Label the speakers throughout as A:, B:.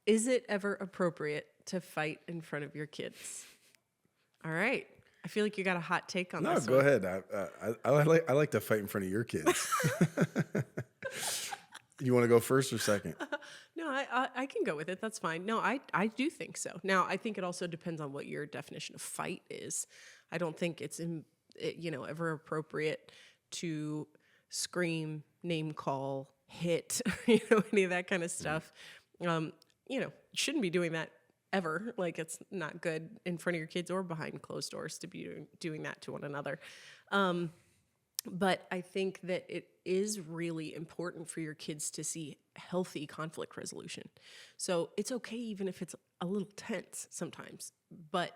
A: Is it ever appropriate to fight in front of your kids? All right. I feel like you got a hot take on
B: No,
A: this
B: go
A: one.
B: ahead. I like to fight in front of your kids. You want to go first or second?
A: No, I can go with it. That's fine. No, I do think so. Now, I think it also depends on what your definition of fight is. I don't think it's ever appropriate to scream, name call, hit, any of that kind of stuff. You shouldn't be doing that ever. Like, it's not good in front of your kids or behind closed doors to be doing that to one another. But I think that it is really important for your kids to see healthy conflict resolution. So it's okay even if it's a little tense sometimes, but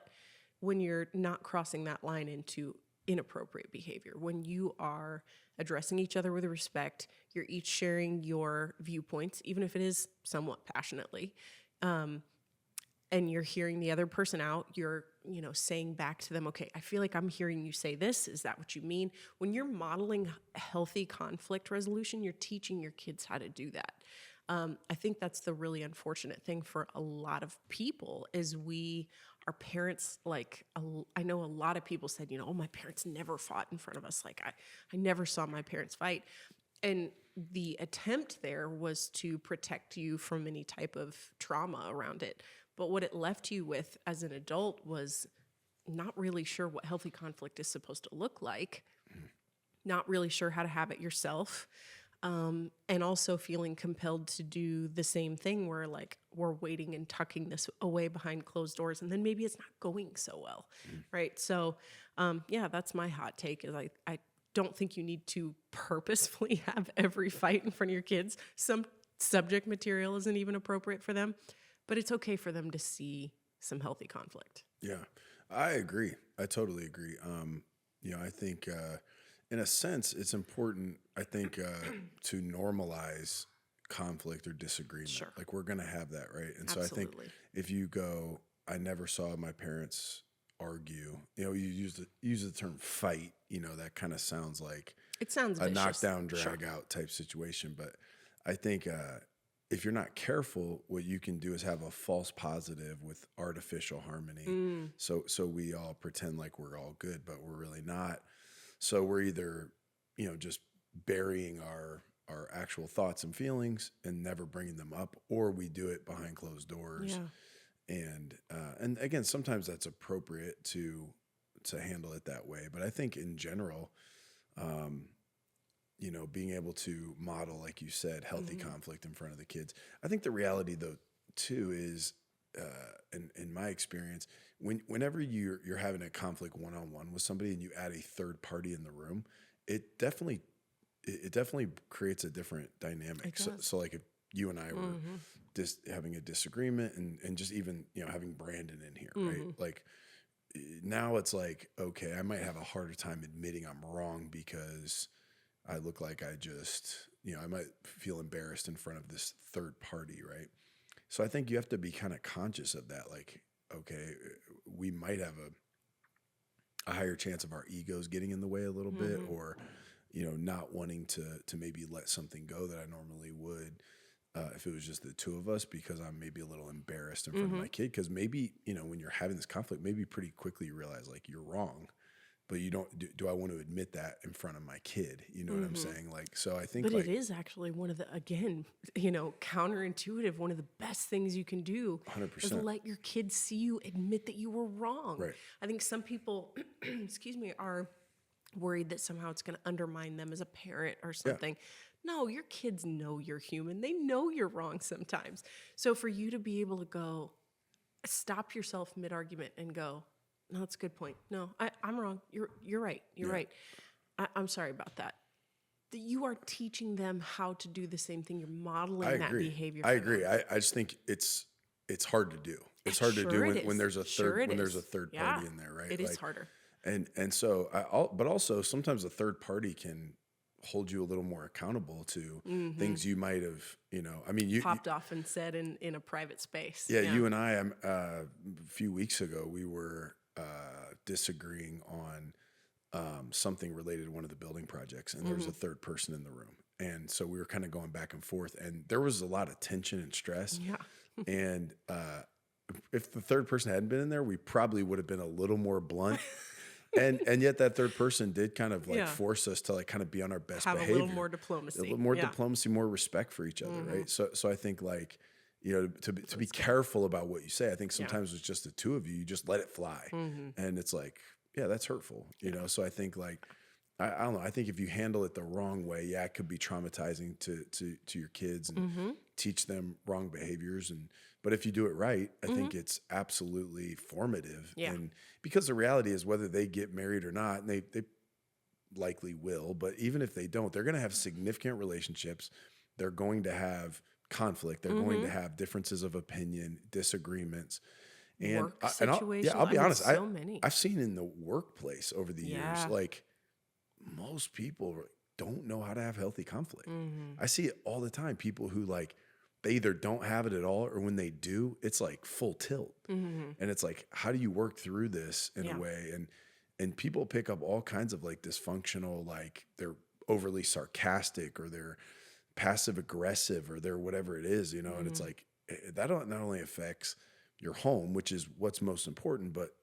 A: when you're not crossing that line into inappropriate behavior, when you are addressing each other with respect, you're each sharing your viewpoints, even if it is somewhat passionately, and you're hearing the other person out, you're, saying back to them, okay, I feel like I'm hearing you say this. Is that what you mean? When you're modeling healthy conflict resolution, you're teaching your kids how to do that. I think that's the really unfortunate thing for a lot of people is our parents, I know a lot of people said, oh, my parents never fought in front of us. Like I never saw my parents fight. And the attempt there was to protect you from any type of trauma around it. But what it left you with as an adult was not really sure what healthy conflict is supposed to look like, not really sure how to have it yourself, and also feeling compelled to do the same thing where we're waiting and tucking this away behind closed doors, and then maybe it's not going so well, right? So, that's my hot take is I don't think you need to purposefully have every fight in front of your kids. Some subject material isn't even appropriate for them. But it's okay for them to see some healthy conflict.
B: Yeah, I agree. I totally agree. I think in a sense, it's important, I think, to normalize conflict or disagreement.
A: Sure.
B: Like we're going to have that, right? And
A: Absolutely.
B: So I think if you go, I never saw my parents argue, you use the term fight, that kind of sounds like
A: it sounds
B: a
A: vicious.
B: knockdown, drag
A: Sure.
B: out type situation. But I think if you're not careful, what you can do is have a false positive with artificial harmony. So we all pretend like we're all good, but we're really not. So we're either, just burying our actual thoughts and feelings and never bringing them up, or we do it behind closed doors.
A: Yeah.
B: And again, sometimes that's appropriate to handle it that way. But I think in general, being able to model, like you said, healthy conflict in front of the kids. I think the reality, though, too, is, in my experience, whenever you're having a conflict one-on-one with somebody and you add a third party in the room, it definitely creates a different dynamic. So like if you and I were just having a disagreement and just even, having Brandon in here, right? Like now it's like, okay, I might have a harder time admitting I'm wrong because I look like I just, I might feel embarrassed in front of this third party, right? So I think you have to be kind of conscious of that. Like, okay, we might have a higher chance of our egos getting in the way a little bit, or, not wanting to maybe let something go that I normally would if it was just the two of us, because I'm maybe a little embarrassed in front of my kid. Because maybe, when you're having this conflict, maybe pretty quickly you realize like you're wrong. But you don't, do I want to admit that in front of my kid? You know what I'm saying? Like, so I think
A: But it is actually one of the, again, counterintuitive, one of the best things you can do
B: 100%.
A: is let your kids see you admit that you were wrong.
B: Right.
A: I think some people, are worried that somehow it's going to undermine them as a parent or something. No, your kids know you're human. They know you're wrong sometimes. So for you to be able to go, stop yourself mid-argument and go, no, that's a good point. No, I'm wrong. You're right. You're right. I'm sorry about that. You are teaching them how to do the same thing. You're modeling that behavior.
B: I agree. I just think it's hard to do. It's hard to do when there's a third party in there, right?
A: It is harder.
B: And so but also sometimes the third party can hold you a little more accountable to things you might have, you
A: popped off and said in a private space.
B: Yeah, you and I, a few weeks ago, we were disagreeing on something related to one of the building projects, and there was a third person in the room. And so we were kind of going back and forth, and there was a lot of tension and stress.
A: Yeah.
B: And if the third person hadn't been in there, we probably would have been a little more blunt. And yet that third person did kind of like
A: Yeah.
B: force us to like kind of be on our best
A: Have a
B: behavior.
A: little more
B: A
A: diplomacy.
B: little more
A: Yeah.
B: diplomacy, more respect for each other, right? So I think like, you know, to be
A: good.
B: careful about what you say. I think
A: Yeah.
B: sometimes it's just the two of you, you just let it fly. And it's like, yeah, that's hurtful, you know? So I think like, I don't know. I think if you handle it the wrong way, yeah, it could be traumatizing to your kids and teach them wrong behaviors. But if you do it right, I think it's absolutely formative.
A: Yeah.
B: And because the reality is whether they get married or not, and they likely will, but even if they don't, they're going to have significant relationships. They're going to have conflict. They're going to have differences of opinion, disagreements. And
A: Work
B: I'll
A: I'll
B: be honest.
A: so many.
B: I've seen in the workplace over the years,
A: Yeah.
B: like most people don't know how to have healthy conflict. I see it all the time. People who like, they either don't have it at all, or when they do, it's like full tilt. And it's like, how do you work through this in a way? And people pick up all kinds of like dysfunctional, like they're overly sarcastic or they're passive aggressive or they're whatever it is, you know? And it's like, that not only affects your home, which is what's most important, but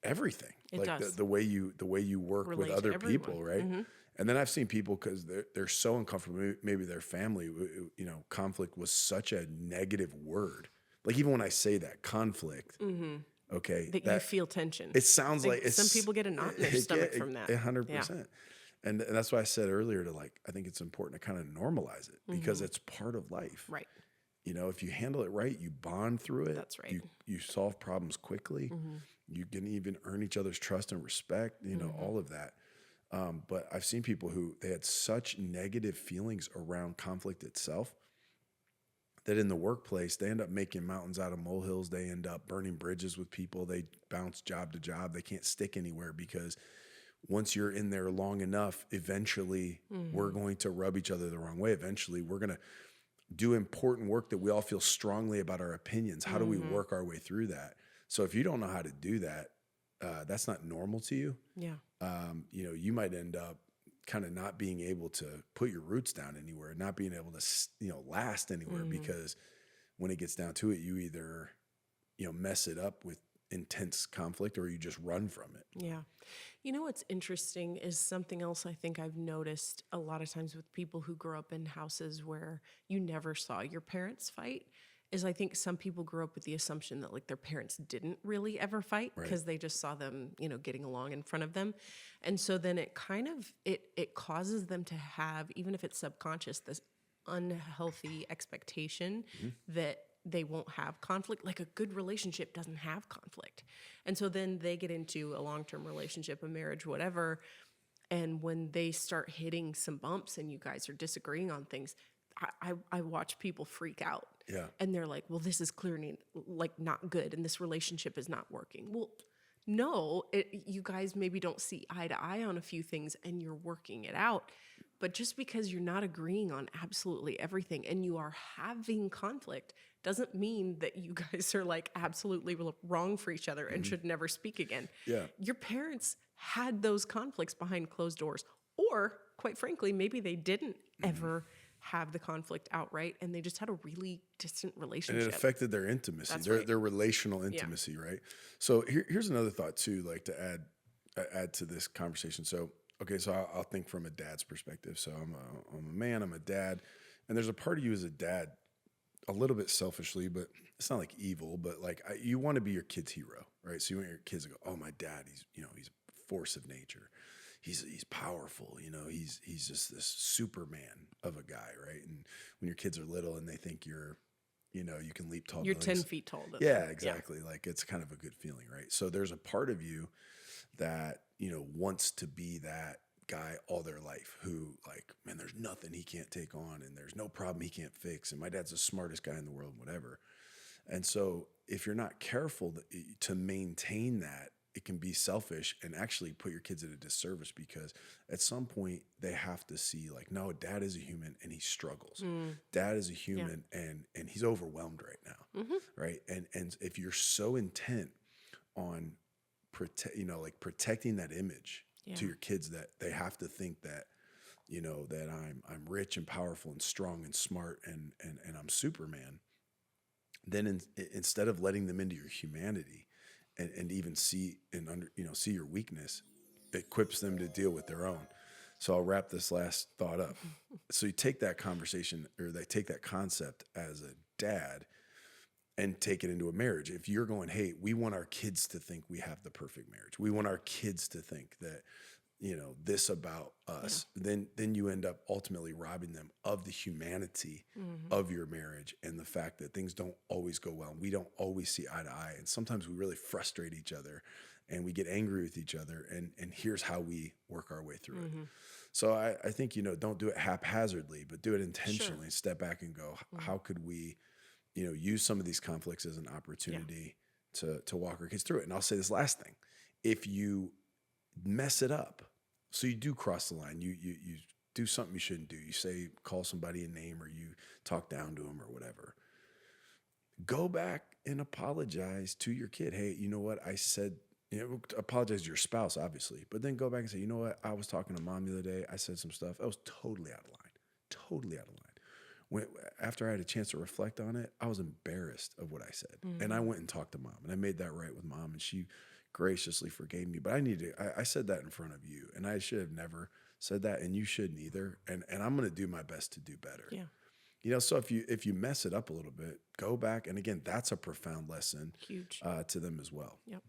B: everything.
A: It
B: like
A: does.
B: the way you work
A: Relate
B: with
A: to
B: other
A: everyone.
B: people, right? And then I've seen people because they're so uncomfortable. Maybe their family, you know, conflict was such a negative word. Like even when I say that conflict, okay,
A: That you feel tension.
B: it sounds like it's,
A: some people get a knot in their stomach from that.
B: 100%. And that's why I said earlier to like, I think it's important to kind of normalize it because it's part of life.
A: Right.
B: You know, if you handle it right, you bond through it.
A: That's right.
B: You solve problems quickly. You can even earn each other's trust and respect, you know, all of that. But I've seen people who they had such negative feelings around conflict itself that in the workplace, they end up making mountains out of molehills. They end up burning bridges with people. They bounce job to job. They can't stick anywhere because once you're in there long enough, eventually we're going to rub each other the wrong way. Eventually we're going to do important work that we all feel strongly about our opinions. How do we work our way through that? So if you don't know how to do that, that's not normal to you.
A: Yeah.
B: You know, you might end up kind of not being able to put your roots down anywhere, not being able to, you know, last anywhere because when it gets down to it, you either, you know, mess it up with intense conflict or you just run from it.
A: Yeah. You know what's interesting is something else I think I've noticed a lot of times with people who grow up in houses where you never saw your parents fight is I think some people grew up with the assumption that like their parents didn't really ever fight because they just saw them, you know, getting along in front of them. And so then it kind of, it causes them to have, even if it's subconscious, this unhealthy expectation that they won't have conflict. Like a good relationship doesn't have conflict. And so then they get into a long-term relationship, a marriage, whatever. And when they start hitting some bumps and you guys are disagreeing on things, I watch people freak out.
B: Yeah.
A: And they're like, well, this is clearly like not good and this relationship is not working. Well, no, you guys maybe don't see eye to eye on a few things and you're working it out. But just because you're not agreeing on absolutely everything and you are having conflict doesn't mean that you guys are like absolutely wrong for each other and should never speak again.
B: Yeah.
A: Your parents had those conflicts behind closed doors, or quite frankly, maybe they didn't ever have the conflict outright and they just had a really distant relationship.
B: And it affected their intimacy,
A: That's
B: their relational intimacy, right? So here's another thought too, like to add to this conversation. So, okay, so I'll think from a dad's perspective. So I'm a man, I'm a dad, and there's a part of you as a dad, a little bit selfishly, but it's not like evil, but like you want to be your kid's hero, right? So you want your kids to go, oh, my dad, he's a force of nature. He's powerful, you know, he's just this Superman of a guy, right? And when your kids are little and they think you're, you know, you can leap tall
A: You're
B: buildings.
A: 10 feet tall.
B: Yeah, exactly. Yeah. Like it's kind of a good feeling, right? So there's a part of you that, you know, wants to be that guy all their life who like, man, there's nothing he can't take on and there's no problem he can't fix. And my dad's the smartest guy in the world, whatever. And so if you're not careful to maintain that, it can be selfish and actually put your kids at a disservice because at some point they have to see like, no, dad is a human and he struggles. Dad is a human and he's overwhelmed right now. Right. And if you're so intent on protecting that image to your kids that they have to think that, you know, that I'm rich and powerful and strong and smart and I'm Superman. then instead of letting them into your humanity and even see see your weakness, it equips them to deal with their own. So I'll wrap this last thought up. So you take that conversation, or they take that concept as a dad and take it into a marriage. If you're going, hey, we want our kids to think we have the perfect marriage. We want our kids to think that, this about us, then you end up ultimately robbing them of the humanity of your marriage, and the fact that things don't always go well. We don't always see eye to eye. And sometimes we really frustrate each other and we get angry with each other. And here's how we work our way through it. So I think, don't do it haphazardly, but do it intentionally.
A: Sure.
B: Step back and go, how could we, use some of these conflicts as an opportunity to walk our kids through it. And I'll say this last thing. If you mess it up, so you do cross the line, you do something you shouldn't do. You call somebody a name, or you talk down to them or whatever. Go back and apologize to your kid. Hey, you know what? I said, apologize to your spouse, obviously, but then go back and say, you know what? I was talking to mom the other day. I said some stuff. That was totally out of line. Totally out of line. After I had a chance to reflect on it, I was embarrassed of what I said. And I went and talked to mom, and I made that right with mom, and she graciously forgave me. But I said that in front of you, and I should have never said that, and you shouldn't either. And I'm going to do my best to do better.
A: Yeah.
B: So if you mess it up a little bit, go back. And again, that's a profound lesson
A: Huge.
B: to them as well.
A: Yep.